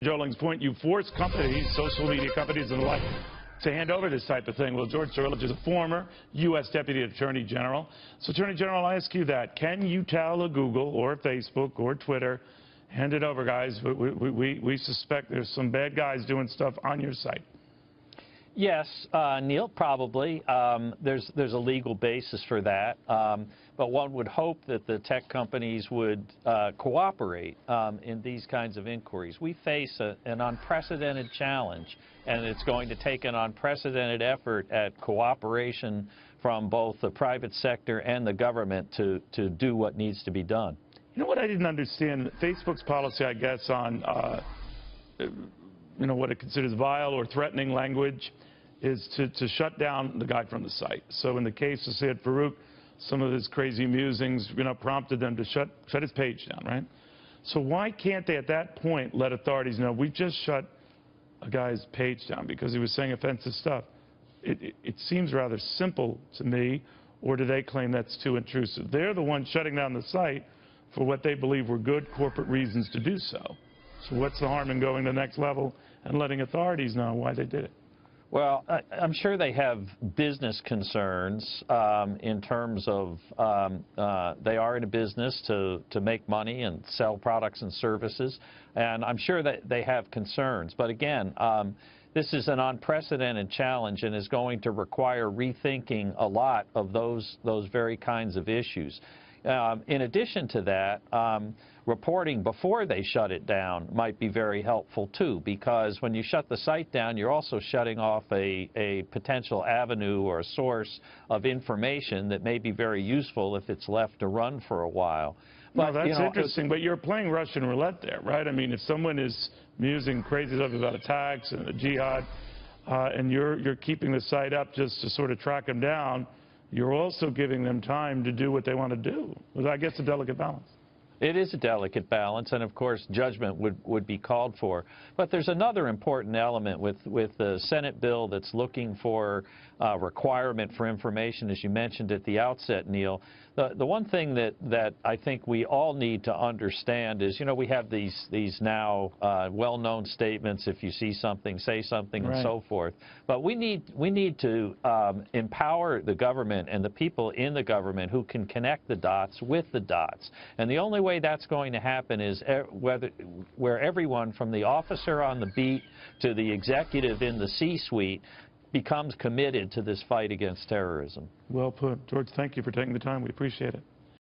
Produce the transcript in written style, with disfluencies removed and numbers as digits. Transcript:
Joling's point, you force companies, social media companies and the like, to hand over this type of thing. Well, George Terwilliger is a former U.S. Deputy Attorney General. So, Attorney General, I'll ask you that. Can you tell a Google or Facebook or Twitter, hand it over, guys, we suspect there's some bad guys doing stuff on your site? Yes, Neil, probably. There's a legal basis for that. But one would hope that the tech companies would cooperate in these kinds of inquiries. We face an unprecedented challenge, and it's going to take an unprecedented effort at cooperation from both the private sector and the government to do what needs to be done. You know what I didn't understand? Facebook's policy, I guess, on what it considers vile or threatening language is to shut down the guy from the site. So in the case of Syed Farouk, some of his crazy musings, prompted them to shut his page down, right? So why can't they at that point let authorities know we just shut a guy's page down because he was saying offensive stuff? It seems rather simple to me, or do they claim that's too intrusive? They're the ones shutting down the site for what they believe were good corporate reasons to do so. So what's the harm in going to the next level and letting authorities know why they did it? Well, I'm sure they have business concerns in terms of they are in a business to make money and sell products and services, and I'm sure that they have concerns. But again, this is an unprecedented challenge and is going to require rethinking a lot of those very kinds of issues. In addition to that, reporting before they shut it down might be very helpful too, because when you shut the site down, you're also shutting off a potential avenue or a source of information that may be very useful if it's left to run for a while. But, no, that's interesting, but you're playing Russian roulette there, right? I mean, if someone is musing crazy stuff about attacks and the jihad, and you're keeping the site up just to sort of track them down, you're also giving them time to do what they want to do. I guess a delicate balance. It is a delicate balance, and of course judgment would be called for. But there's another important element with the Senate bill that's looking for requirement for information, as you mentioned at the outset, Neil. The one thing that I think we all need to understand is, we have these now well-known statements, if you see something, say something, right, and so forth. But we need to empower the government and the people in the government who can connect the dots with the dots. And the only way that's going to happen is where everyone from the officer on the beat to the executive in the C-suite becomes committed to this fight against terrorism. Well put. George, thank you for taking the time. We appreciate it.